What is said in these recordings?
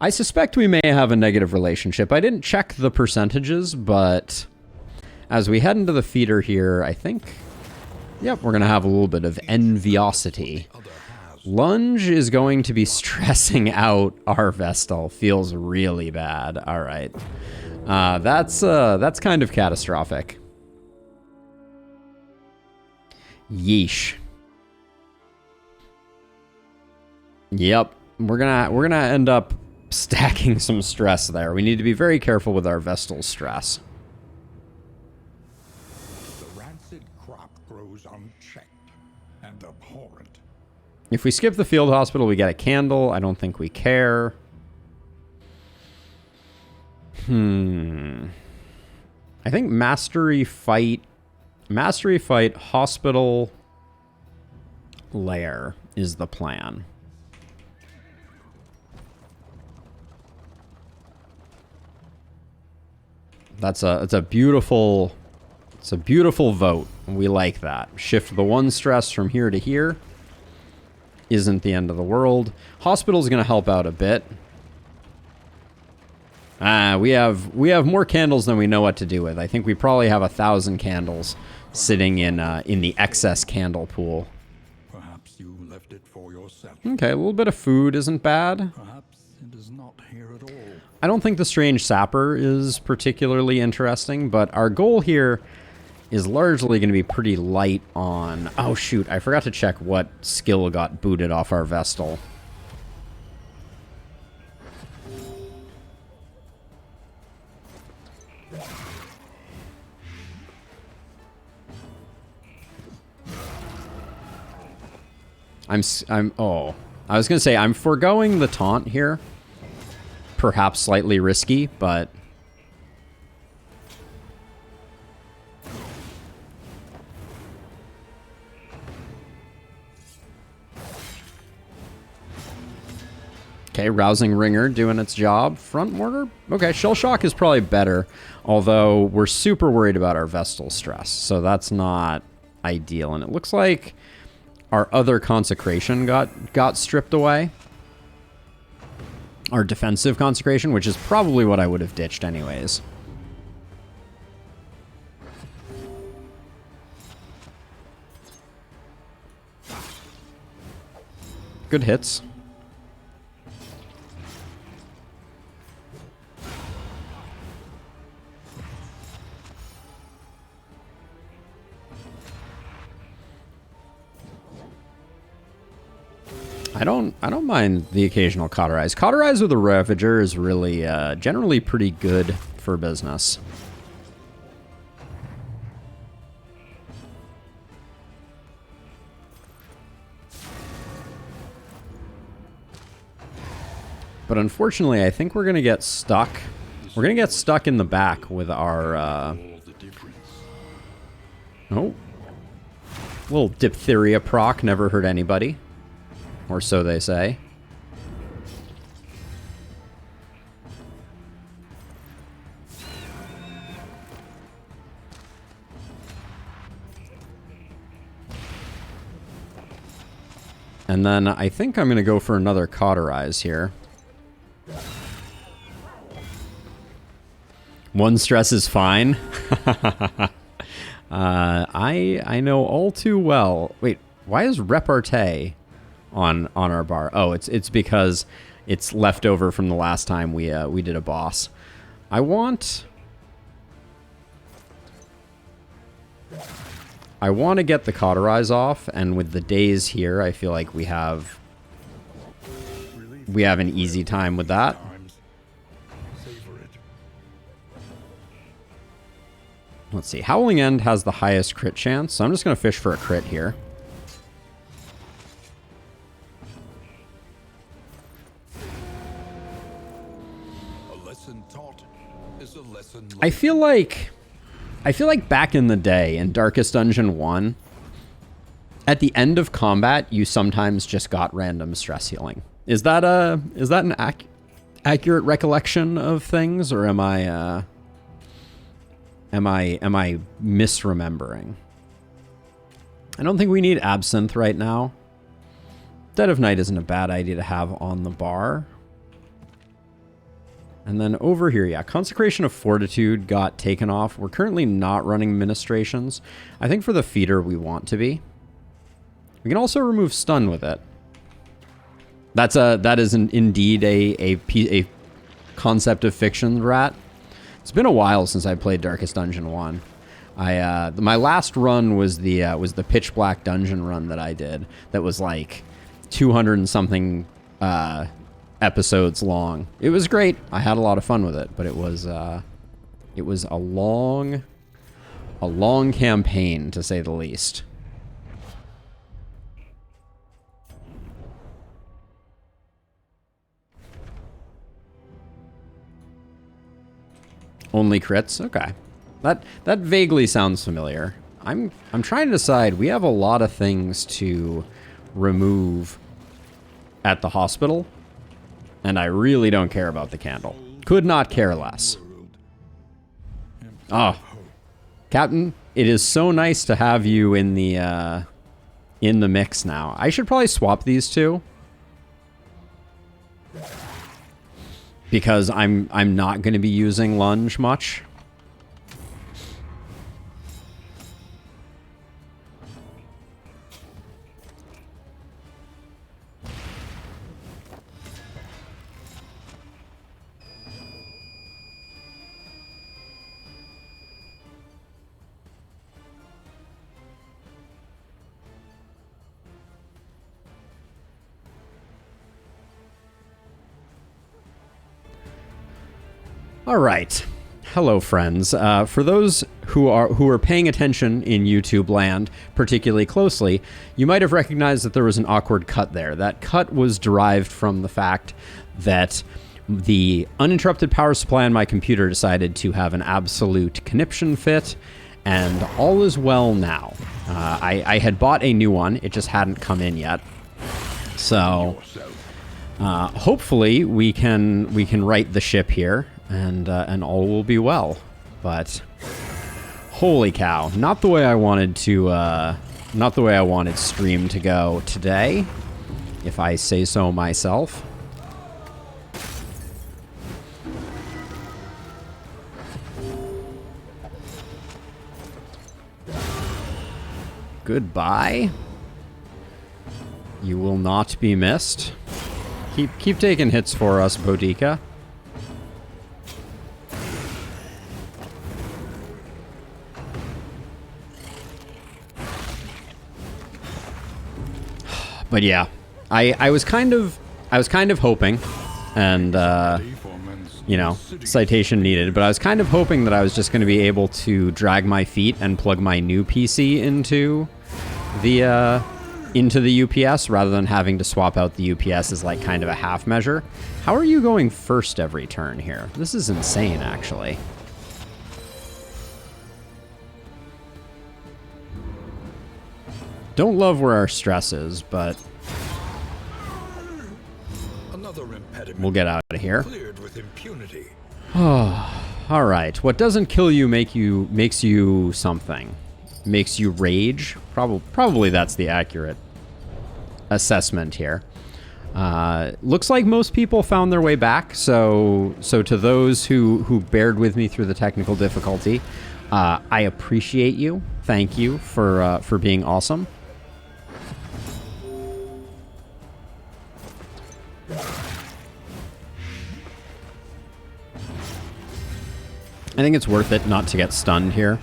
I suspect we may have a negative relationship. I didn't check the percentages, but as we head into the feeder here, I think, yep, we're going to have a little bit of enviosity. Lunge is going to be stressing out our Vestal. Feels really bad. All right. That's kind of catastrophic. Yeesh. Yep. We're gonna end up stacking some stress there. We need to be very careful with our Vestal stress. The rancid crop grows unchecked and abhorrent. If we skip the field hospital, we get a candle. I don't think we care. I think mastery fight, hospital, lair is the plan. It's a beautiful vote. We like that. Shift the 1 stress from here to here. Isn't the end of the world. Hospital's going to help out a bit. We have more candles than we know what to do with. I think we probably have 1,000 candles sitting in the excess candle pool. Perhaps you left it for yourself. Okay, a little bit of food isn't bad. Perhaps it is not here at all. I don't think the strange sapper is particularly interesting, but our goal here is largely going to be pretty light on... Oh, shoot. I forgot to check what skill got booted off our Vestal. Oh. I was going to say, I'm foregoing the taunt here. Perhaps slightly risky, but... Okay, Rousing Ringer doing its job. Front Mortar? Okay, Shell Shock is probably better, although we're super worried about our Vestal stress, so that's not ideal. And it looks like our other Consecration got stripped away. Our defensive Consecration, which is probably what I would have ditched anyways. Good hits. I don't mind the occasional Cauterize. Cauterize with a Ravager is really generally pretty good for business. But unfortunately, I think we're going to get stuck. We're going to get stuck in the back with our... Oh. Little diphtheria proc never hurt anybody. Or so they say. And then I think I'm going to go for another Cauterize here. 1 stress is fine. I know all too well. Wait, why is repartee on our bar? Oh, it's because it's left over from the last time we did a boss. I want to get the Cauterize off, and with the days here, I feel like we have an easy time with that. Let's see. Howling End has the highest crit chance, so I'm just going to fish for a crit here. I feel like back in the day in Darkest Dungeon 1, at the end of combat, you sometimes just got random stress healing. Is that an accurate recollection of things, or am I misremembering? I don't think we need Absinthe right now. Dead of Night isn't a bad idea to have on the bar. And then over here, yeah, Consecration of Fortitude got taken off. We're currently not running Ministrations. I think for the feeder we want to be. We can also remove Stun with it. That is indeed a concept of fiction, Rat. It's been a while since I played Darkest Dungeon 1. My last run was the Pitch Black Dungeon run that I did. That was like 200 and something episodes long. It was great. I had a lot of fun with it, but it was a long campaign, to say the least. Only crits? Okay. That vaguely sounds familiar. I'm trying to decide. We have a lot of things to remove at the hospital, and I really don't care about the candle. Could not care less. Oh, Captain, it is so nice to have you in the mix now. I should probably swap these two, because I'm not going to be using lunge much. All right. Hello, friends. For those who are paying attention in YouTube land particularly closely, you might have recognized that there was an awkward cut there. That cut was derived from the fact that the uninterrupted power supply on my computer decided to have an absolute conniption fit, and all is well now. I had bought a new one. It just hadn't come in yet. So hopefully we can right the ship here. And all will be well. But holy cow, not the way I wanted stream to go today, if I say so myself. Goodbye. You will not be missed. Keep taking hits for us, Boudica. But yeah, I was kind of hoping, and you know, citation needed, but I was kind of hoping that I was just going to be able to drag my feet and plug my new PC into the UPS rather than having to swap out the UPS as like kind of a half measure. How are you going first every turn here? This is insane, actually. Don't love where our stress is, but we'll get out of here. Cleared with impunity. Oh, all right. What doesn't kill you makes you something. Makes you rage. Probably that's the accurate assessment here. Looks like most people found their way back. So to those who bared with me through the technical difficulty, I appreciate you. Thank you for being awesome. I think it's worth it not to get stunned here.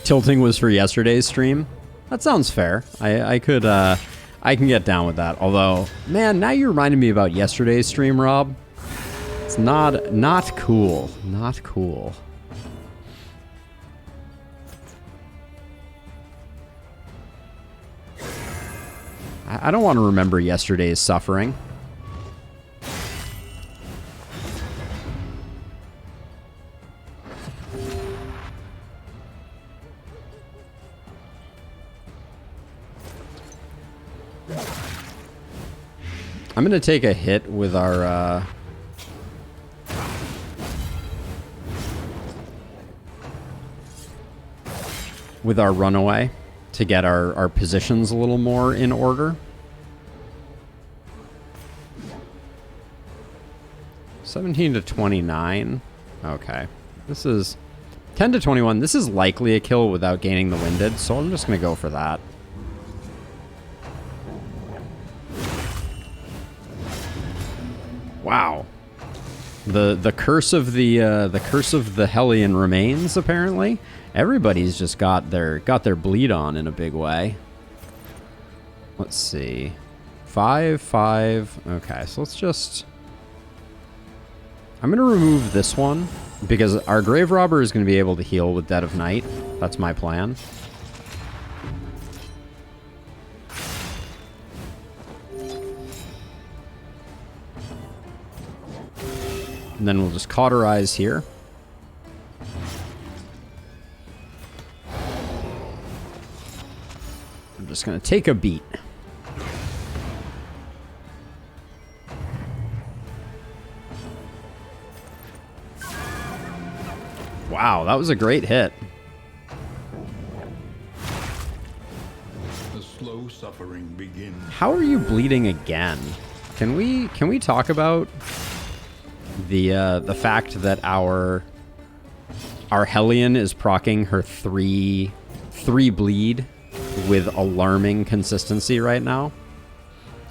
Tilting was for yesterday's stream. That sounds fair. I can get down with that. Although, man, now you're reminding me about yesterday's stream, Rob. It's not cool. Not cool. I don't want to remember yesterday's suffering. I'm going to take a hit with our runaway. to get our positions a little more in order. 17 to 29. Okay. This is 10 to 21. This is likely a kill without gaining the winded, so I'm just going to go for that. Wow. The curse of the Hellion remains, apparently. Everybody's just got their bleed on in a big way. Let's see. 5, 5. Okay, so let's just... I'm going to remove this one, because our Grave Robber is going to be able to heal with Dead of Night. That's my plan. And then we'll just cauterize here. I'm just going to take a beat. Wow, that was a great hit. The slow suffering begins. How are you bleeding again? Can we talk about the fact that our Hellion is proccing her three bleed with alarming consistency right now?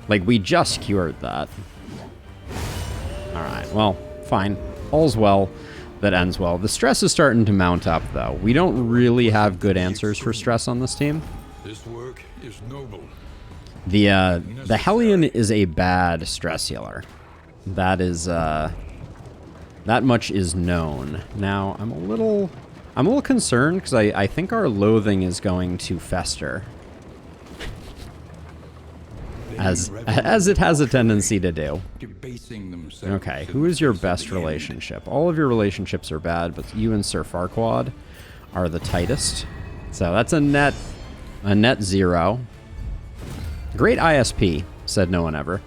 Like, we just cured that. Alright, well, fine. All's well that ends well. The stress is starting to mount up, though. We don't really have good answers for stress on this team. This work is noble. The Hellion is a bad stress healer. That is that much is known. Now, I'm a little concerned because I think our loathing is going to fester. As it has a tendency to do. Okay, who is your best relationship? All of your relationships are bad, but you and Sir Farquaad are the tightest. So that's a net 0. Great ISP, said no one ever.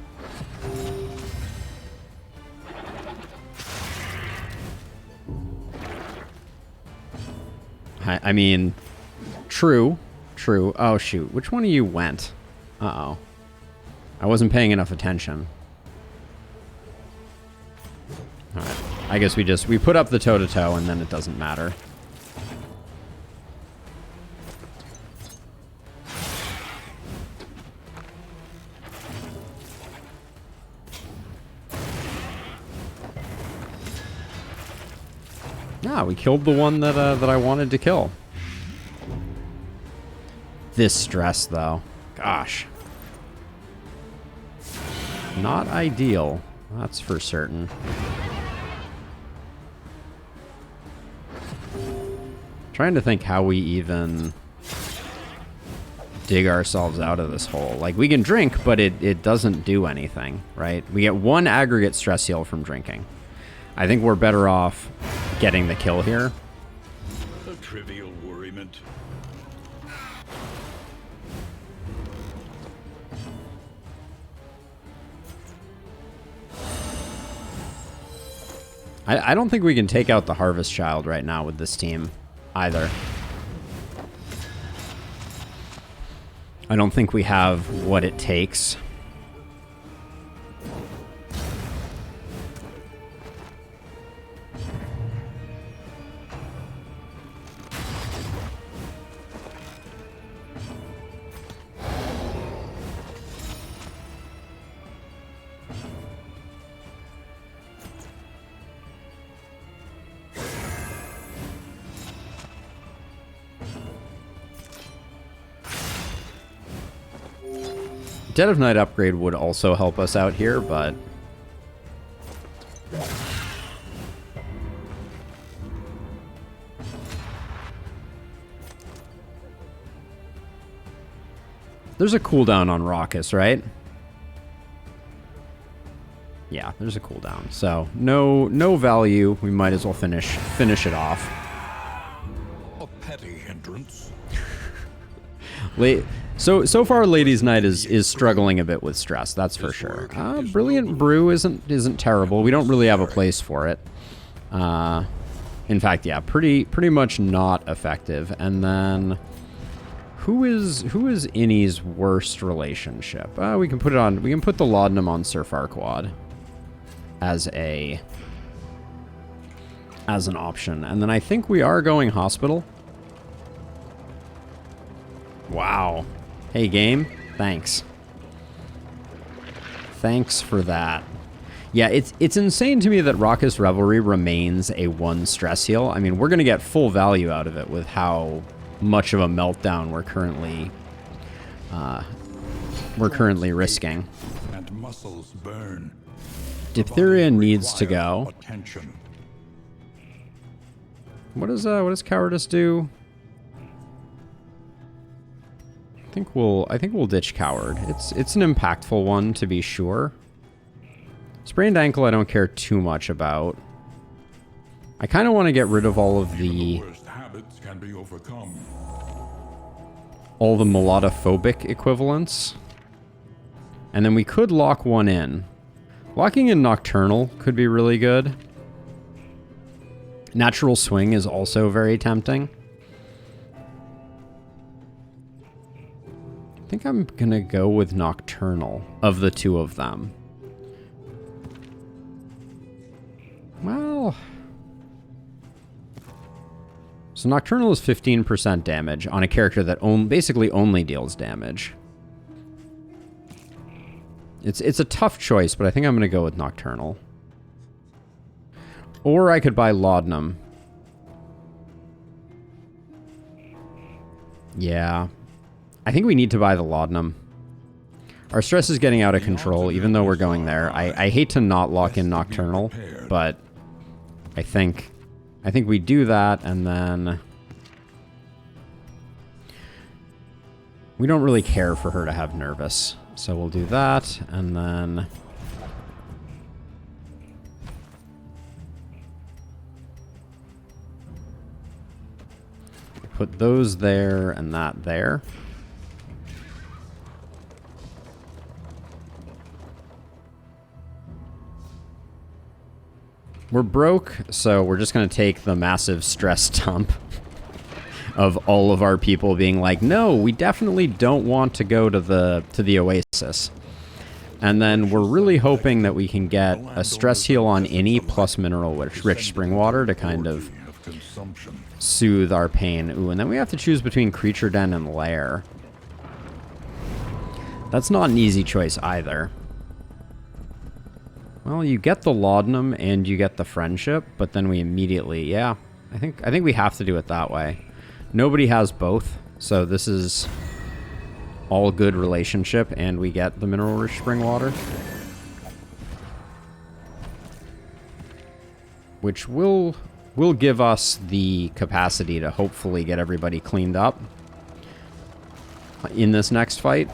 I mean, true. Oh, shoot. Which one of you went? Uh-oh. I wasn't paying enough attention. Alright. I guess we put up the toe-to-toe and then it doesn't matter. Yeah, we killed the one that I wanted to kill. This stress, though. Gosh. Not ideal. That's for certain. Trying to think how we even dig ourselves out of this hole. Like, we can drink, but it doesn't do anything, right? We get 1 aggregate stress heal from drinking. I think we're better off getting the kill here. A trivial worriment. I don't think we can take out the Harvest Child right now with this team, either. I don't think we have what it takes. Dead of Night upgrade would also help us out here, but... There's a cooldown on Raucous, right? Yeah, there's a cooldown. So, no value. We might as well finish it off. A petty hindrance. So far, Ladies' Night is struggling a bit with stress. That's for sure. Brilliant Brew isn't terrible. We don't really have a place for it. In fact, yeah, pretty much not effective. And then, Who is Innie's worst relationship? We can put it on. We can put the laudanum on Sir Farquaad as an option, and then I think we are going hospital. Wow. Hey game, thanks. Thanks for that. Yeah, it's insane to me that Raucous Revelry remains a 1 stress heal. I mean, we're gonna get full value out of it with how much of a meltdown we're currently risking. And muscles burn. Diphtheria needs to go. Attention. What does Cowardice do? I think we'll ditch Coward. It's an impactful one to be sure. Sprained ankle I don't care too much about. I kind of want to get rid of all of the Worst habits can be overcome. all the melodophobic equivalents. And then we could lock one in. Locking in Nocturnal could be really good. Natural Swing is also very tempting. I think I'm gonna go with Nocturnal of the two of them. Well, so Nocturnal is 15% damage on a character that basically only deals damage. It's a tough choice, but I think I'm gonna go with Nocturnal. Or I could buy Laudanum. Yeah. I think we need to buy the Laudanum. Our stress is getting out of control, even though we're going there. I hate to not lock in Nocturnal, but I think we do that, and then we don't really care for her to have Nervous. So we'll do that, and then put those there and that there. We're broke, so we're just going to take the massive stress dump of all of our people being like, no, we definitely don't want to go to the Oasis. And then we're really hoping that we can get a stress heal on any plus mineral rich spring water to kind of soothe our pain. Ooh, and then we have to choose between Creature Den and Lair. That's not an easy choice either. Well, you get the Laudanum and you get the Friendship, but then we immediately, yeah, I think we have to do it that way. Nobody has both, so this is all good relationship, and we get the mineral rich spring water, which will give us the capacity to hopefully get everybody cleaned up in this next fight.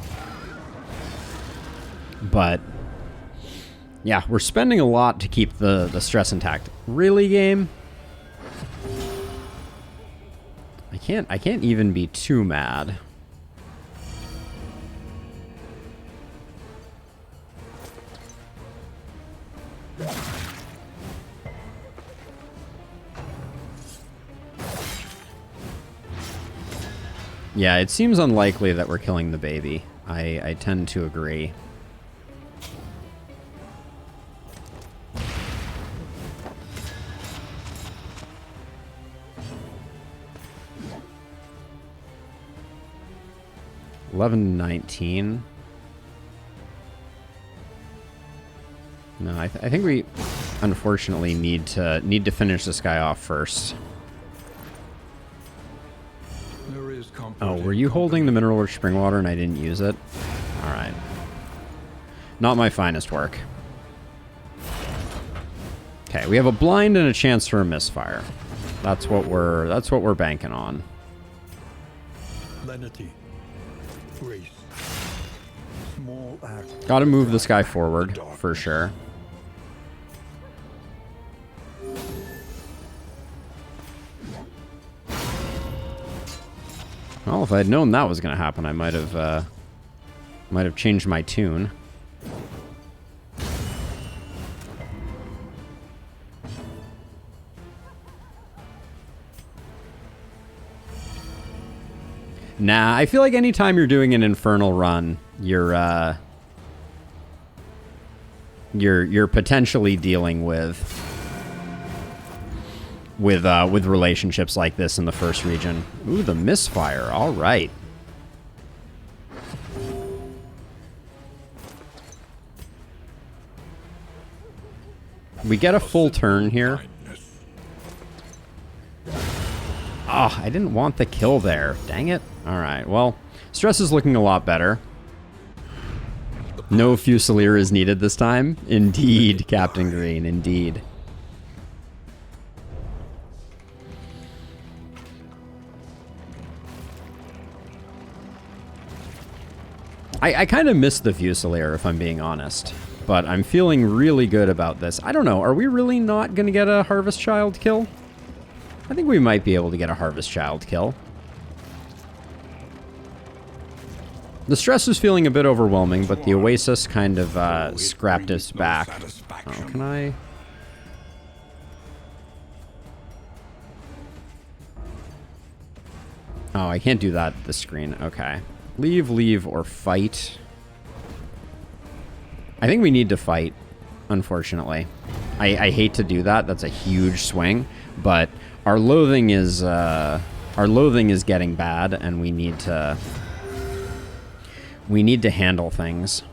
But yeah, we're spending a lot to keep the stress intact. Really, game? I can't even be too mad. Yeah, it seems unlikely that we're killing the baby. I tend to agree. $11.19. No, I think we unfortunately need to finish this guy off first. Oh, were you holding the mineral rich spring water and I didn't use it? All right. Not my finest work. Okay, we have a blind and a chance for a misfire. That's what we're banking on. Lenity. Grace. Small act. Got to move this guy forward for sure. Well, if I had known that was going to happen, I might have changed my tune. Nah, I feel like anytime you're doing an Infernal run, you're potentially dealing with relationships like this in the first region. Ooh, the misfire. All right. We get a full turn here. Oh, I didn't want the kill there. Dang it. All right. Well, stress is looking a lot better. No Fusilier is needed this time. Indeed, Captain Green. Indeed. I kind of missed the Fusilier, if I'm being honest. But I'm feeling really good about this. I don't know. Are we really not going to get a Harvest Child kill? I think we might be able to get a Harvest Child kill. The stress is feeling a bit overwhelming, but the Oasis kind of scrapped us back. Oh, can I... Oh, I can't do that, the screen. Okay. Leave, or fight. I think we need to fight, unfortunately. I hate to do that. That's a huge swing, but our loathing is getting bad, and we need to handle things.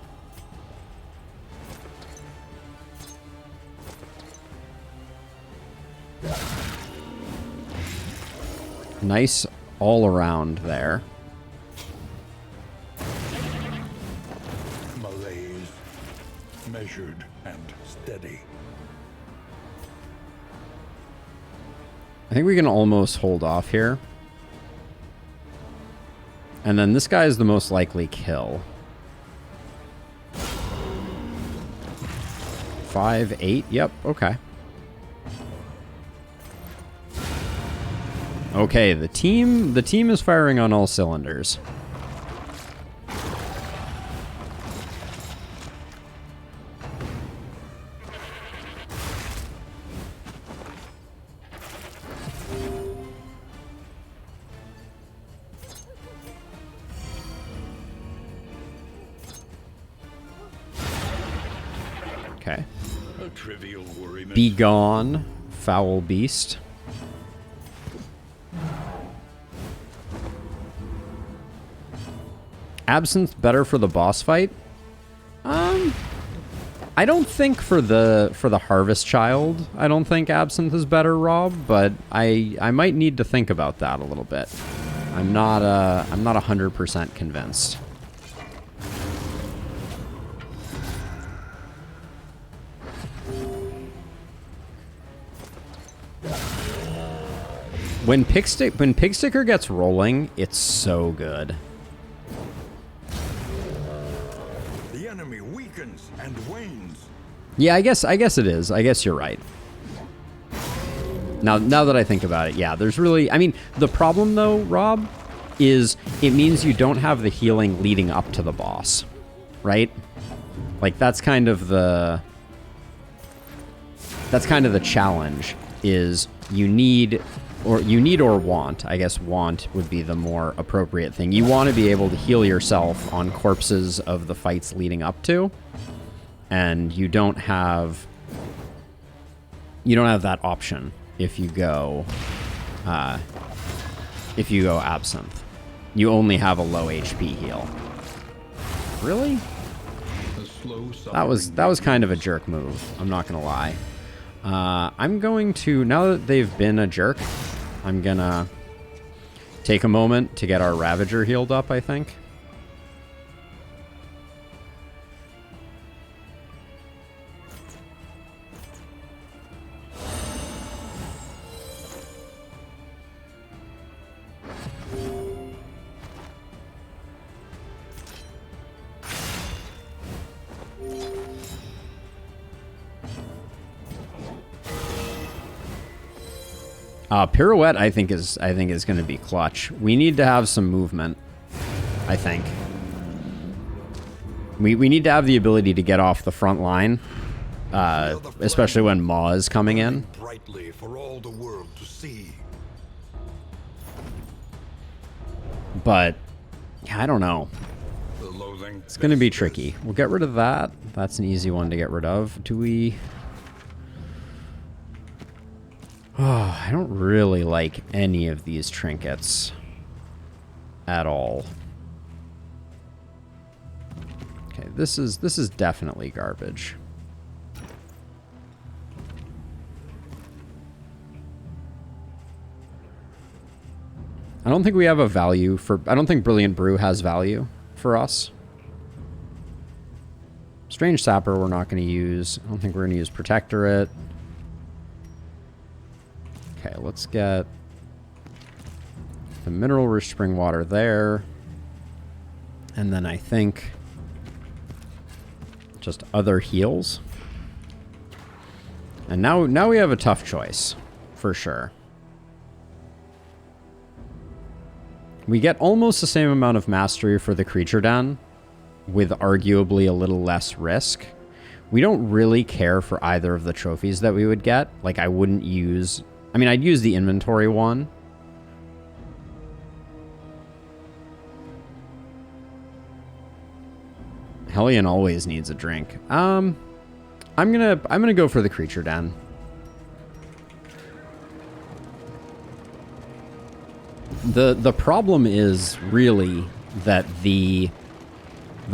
Nice all around there. Malaise, measured and steady. I think we can almost hold off here. And then this guy is the most likely kill. 5, 8. Yep, okay. Okay, the team is firing on all cylinders. Okay. A trivial worriment. Be gone, foul beast. Absinthe better for the boss fight? I don't think for the Harvest Child, I don't think Absinthe is better, Rob, but I might need to think about that a little bit. I'm not 100% convinced. When Pigsticker gets rolling, it's so good. The enemy weakens and wanes. Yeah, I guess it is. I guess you're right. Now that I think about it, yeah, there's really... I mean, the problem, though, Rob, is it means you don't have the healing leading up to the boss, right? Like, that's kind of the challenge, is you need or want. I guess want would be the more appropriate thing. You want to be able to heal yourself on corpses of the fights leading up to, and you don't have that option if you go Absinthe. You only have a low HP heal. Really? That was kind of a jerk move. I'm not gonna lie. I'm going to, now that they've been a jerk, I'm gonna take a moment to get our Ravager healed up, I think. Pirouette, I think is going to be clutch. We need to have some movement, I think. We need to have the ability to get off the front line, especially when Maw is coming in. Brightly for all the world to see. But, yeah, I don't know. The loathing. It's going to be tricky. We'll get rid of that. That's an easy one to get rid of. Do we... Oh, I don't really like any of these trinkets at all. Okay, this is definitely garbage. I don't think we have a value for... I don't think Brilliant Brew has value for us. Strange Sapper we're not going to use. I don't think we're going to use Protectorate. Okay, let's get the mineral-rich spring water there. And then I think just other heals. And now we have a tough choice, for sure. We get almost the same amount of mastery for the creature den, with arguably a little less risk. We don't really care for either of the trophies that we would get. Like, I wouldn't use... I mean, I'd use the inventory one. Hellion always needs a drink. I'm gonna go for the creature den. The problem is really that the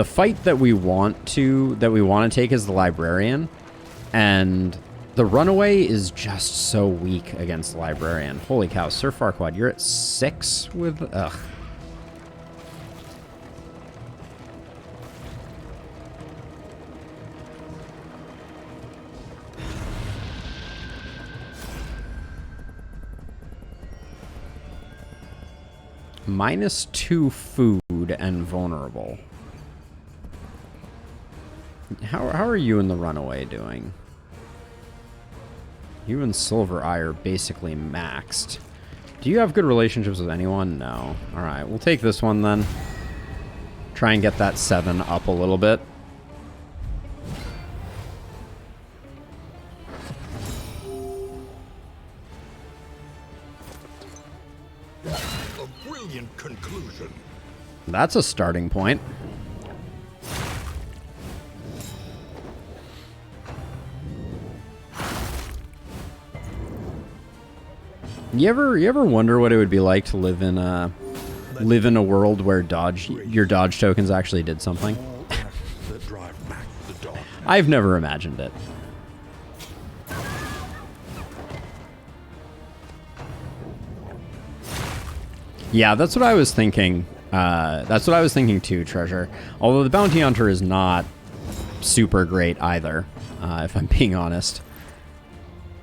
fight that we want to take is the librarian, and the runaway is just so weak against the librarian. Holy cow, Sir Farquaad, you're at 6 with... Ugh. -2 food and vulnerable. How are you and the runaway doing? You and Silver Eye are basically maxed. Do you have good relationships with anyone? No. Alright, we'll take this one then. Try and get that 7 up a little bit. A brilliant conclusion. That's a starting point. You ever wonder what it would be like to live in a world where your dodge tokens actually did something? That drive back the dog. I've never imagined it. Yeah, that's what I was thinking. That's what I was thinking too, Treasure. Although the Bounty Hunter is not super great either, if I'm being honest.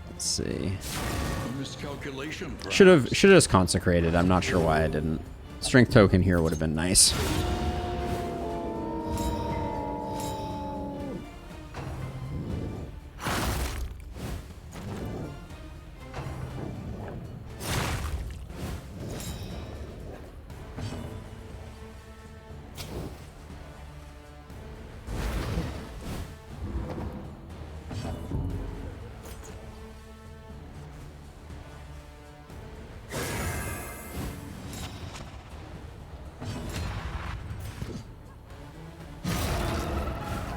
Let's see. Miscalculation. Should have just consecrated. I'm not sure why I didn't. Strength token here would have been nice.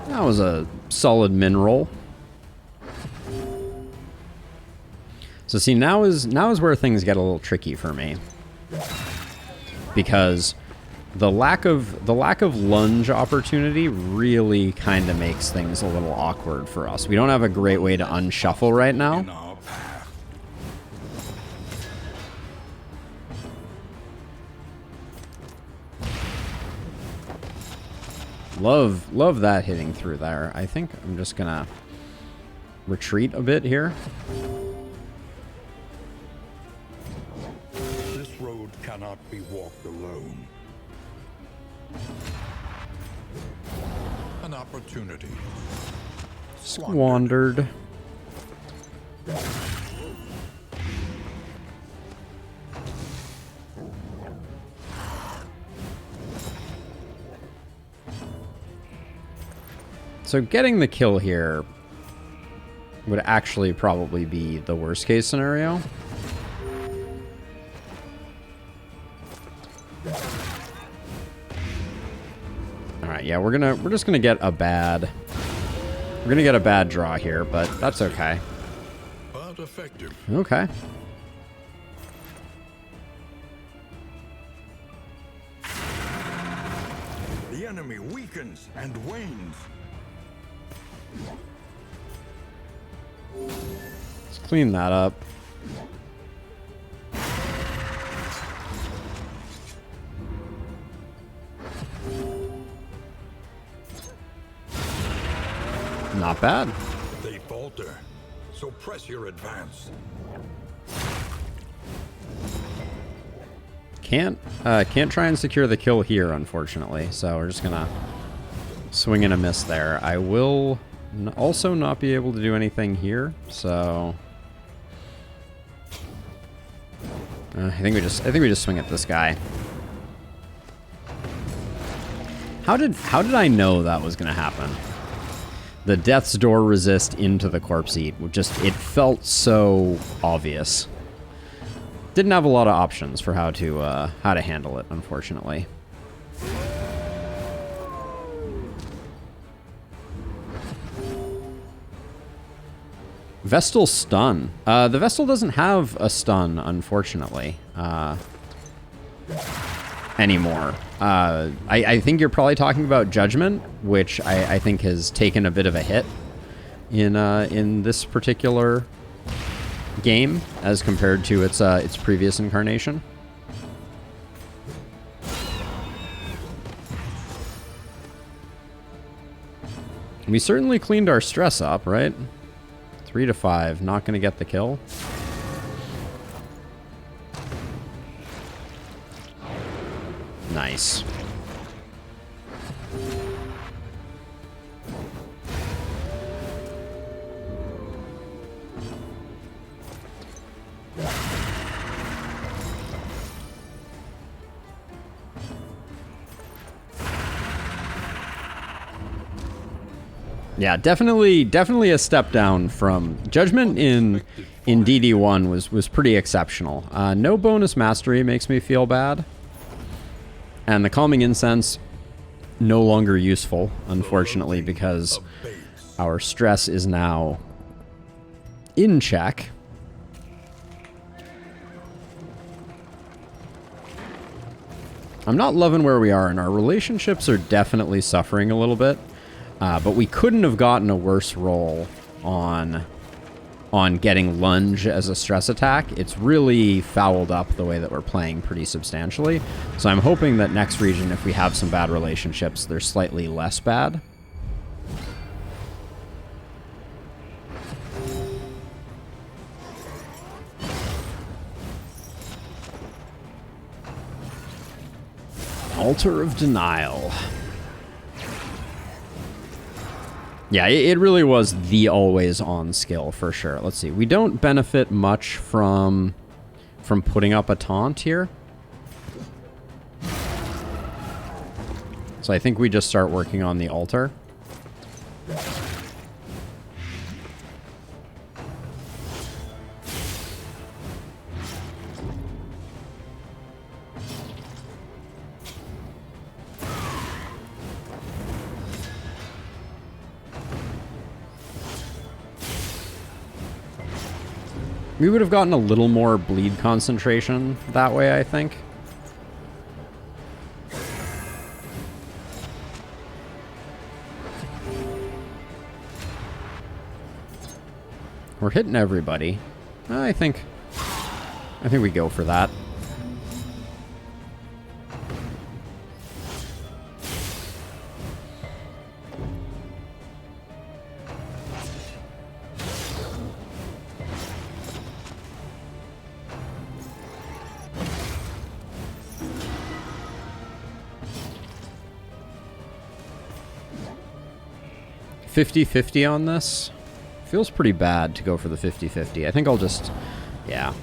That was a solid min roll. So see, now is where things get a little tricky for me, because the lack of lunge opportunity really kind of makes things a little awkward for us. We don't have a great way to unshuffle right now. In our path. Love that hitting through there. I think I'm just gonna retreat a bit here. This road cannot be walked alone. An opportunity. Squandered. So getting the kill here would actually probably be the worst case scenario. Yeah, we're just gonna get a bad... We're gonna get a bad draw here, but that's okay. But effective. Okay. The enemy weakens and wanes. Let's clean that up. Not bad. They falter, so press your advance. Can't try and secure the kill here, unfortunately. So we're just gonna swing and a miss there. I will also not be able to do anything here. So I think we just swing at this guy. How did I know that was gonna happen? The Death's Door resist into the Corpse Eat. It felt so obvious. Didn't have a lot of options for how to handle it, unfortunately. Vestal Stun. The Vestal doesn't have a stun, unfortunately, anymore. I think you're probably talking about Judgment, which I think has taken a bit of a hit in this particular game as compared to its previous incarnation. We certainly cleaned our stress up, right? 3 to 5, not going to get the kill. Nice. Yeah, definitely a step down from Judgment in DD1 was pretty exceptional. No bonus mastery makes me feel bad. And the Calming Incense, no longer useful, unfortunately, because our stress is now in check. I'm not loving where we are, and our relationships are definitely suffering a little bit. But we couldn't have gotten a worse roll on getting Lunge as a stress attack. It's really fouled up the way that we're playing pretty substantially. So I'm hoping that next region, if we have some bad relationships, they're slightly less bad. Altar of Denial. Yeah, it really was the always-on skill, for sure. Let's see. We don't benefit much from putting up a taunt here. So I think we just start working on the altar. We would have gotten a little more bleed concentration that way, I think. We're hitting everybody. I think we go for that. $50-50 on this. Feels pretty bad to go for the 50-50. I think I'll just, yeah,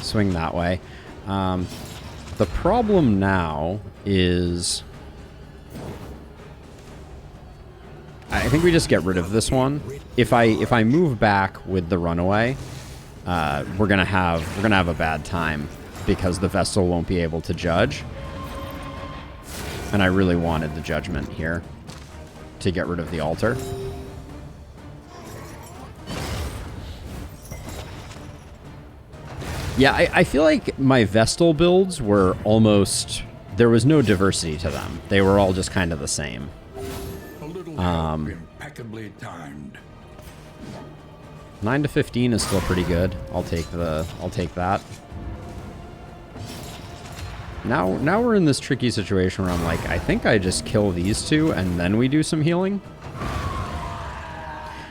swing that way. The problem now is I think we just get rid of this one. If I move back with the runaway, we're gonna have a bad time because the Vestal won't be able to judge. And I really wanted the Judgment here to get rid of the altar. Yeah, I feel like my Vestal builds were almost... There was no diversity to them. They were all just kind of the same. A little help impeccably timed. 9 to 15 is still pretty good. I'll take that. Now we're in this tricky situation where I'm like, I think I just kill these two and then we do some healing.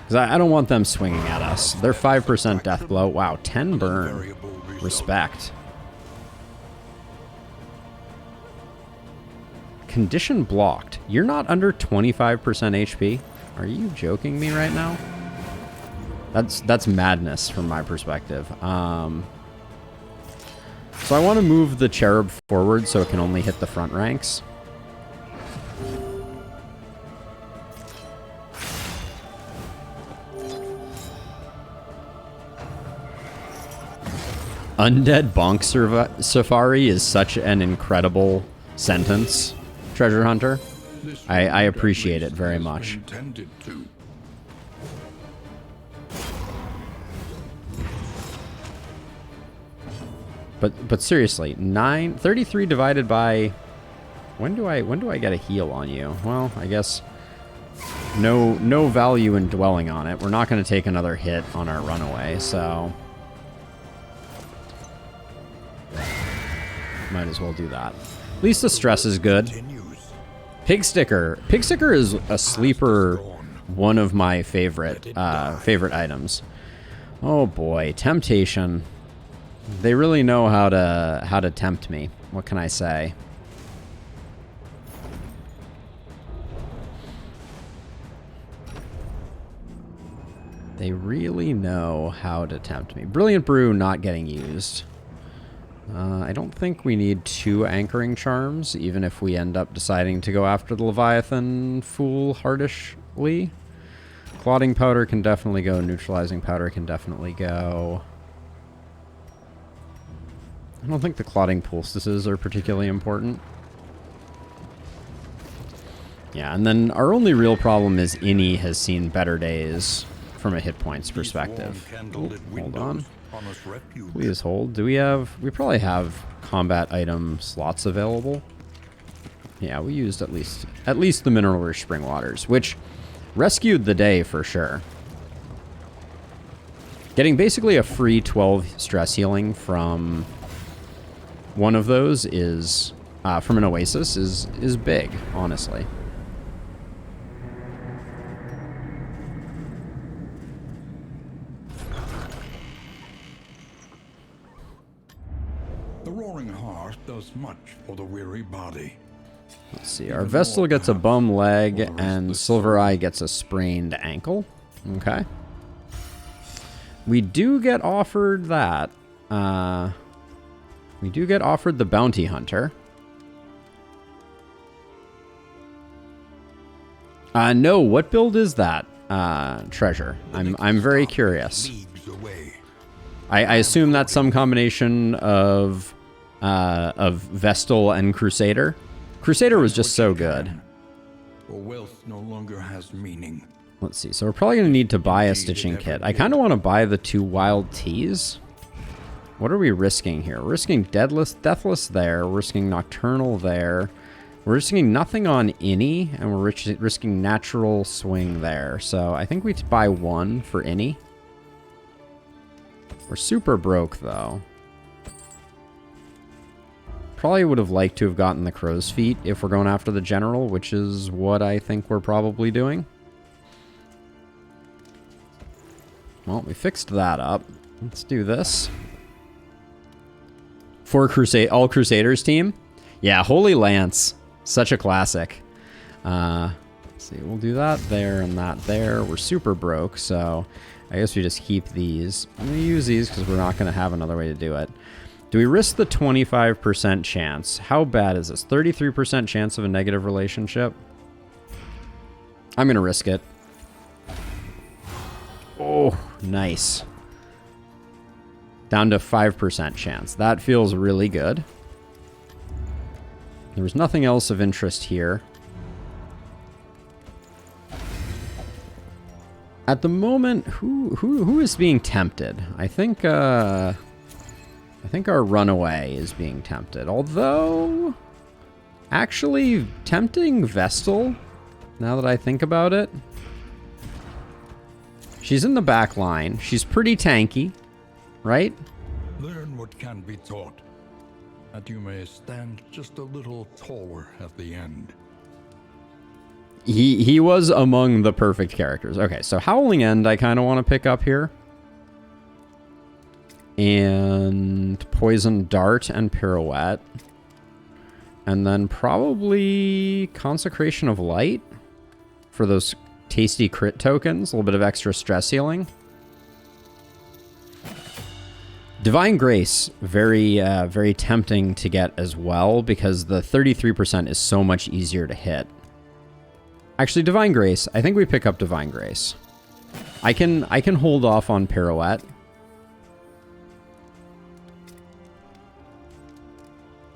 Because I don't want them swinging at us. They're 5% death blow. Wow, 10 burn. Respect. Condition blocked. You're not under 25% HP? Are you joking me right now? That's madness from my perspective. So I want to move the Cherub forward so it can only hit the front ranks. Undead Bonk Safari is such an incredible sentence, Treasure Hunter. I appreciate it very much. But seriously, 33 divided by... When do I get a heal on you? Well, I guess no value in dwelling on it. We're not going to take another hit on our runaway, so might as well do that. At least the stress is good. Pig Sticker. Pig Sticker is a sleeper, one of my favorite items. Oh boy, Temptation. They really know how to tempt me. What can I say? They really know how to tempt me. Brilliant Brew not getting used. I don't think we need 2 anchoring charms, even if we end up deciding to go after the Leviathan foolhardishly. Clotting Powder can definitely go. Neutralizing Powder can definitely go. I don't think the Clotting Poultices are particularly important. Yeah, and then our only real problem is Innie has seen better days from a hit points perspective. Hold on. Please hold. Do we have... We probably have combat item slots available. Yeah, we used at least the Mineral Rich Spring Waters, which rescued the day for sure. Getting basically a free 12 stress healing from one of those is... from an Oasis is big, honestly. The roaring heart does much for the weary body. Let's see. Our Vestal gets a bum leg, and Silver Eye gets a sprained ankle. Okay. We do get offered that. We do get offered the Bounty Hunter. No. What build is that? Treasure. I'm very curious. I assume that's some combination of Vestal and Crusader. Crusader was just so good. For wealth no longer has meaning. Let's see. So we're probably going to need to buy a stitching kit. I kind of want to buy the 2 wild teas. What are we risking here? We're risking Deathless there. We're risking Nocturnal there. We're risking nothing on Innie, and we're risking Natural Swing there. So I think we buy 1 for Innie. We're super broke, though. Probably would have liked to have gotten the Crow's Feet if we're going after the General, which is what I think we're probably doing. Well, we fixed that up. Let's do this. For all Crusaders team? Yeah, Holy Lance. Such a classic. Let's see, we'll do that there and that there. We're super broke, so I guess we just keep these. I'm going to use these because we're not going to have another way to do it. Do we risk the 25% chance? How bad is this? 33% chance of a negative relationship? I'm going to risk it. Oh, nice. Down to 5% chance. That feels really good. There was nothing else of interest here. At the moment, who is being tempted? I think our runaway is being tempted. Although, actually, tempting Vestal, now that I think about it. She's in the back line. She's pretty tanky, right? Learn what can be taught, that you may stand just a little taller at the end. He was among the perfect characters. Okay, so Howling End I kind of want to pick up here. And Poison Dart and Pirouette. And then probably Consecration of Light for those tasty crit tokens. A little bit of extra stress healing. Divine Grace, very tempting to get as well because the 33% is so much easier to hit. Actually, Divine Grace. I think we pick up Divine Grace. I can hold off on Pirouette.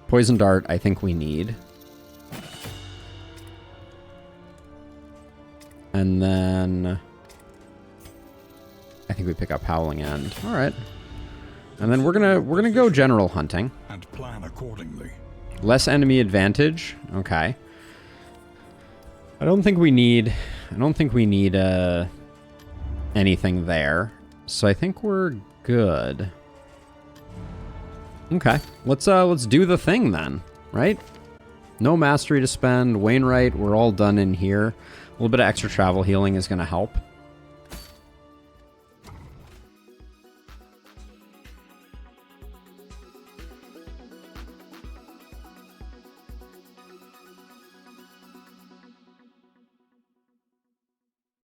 Poison Dart, I think we need. And then I think we pick up Howling End. All right. And then we're gonna go general hunting. And plan accordingly. Less enemy advantage. Okay. I don't think we need anything there. So I think we're good. Okay. Let's do the thing then, right? No mastery to spend. Wainwright, we're all done in here. A little bit of extra travel healing is going to help.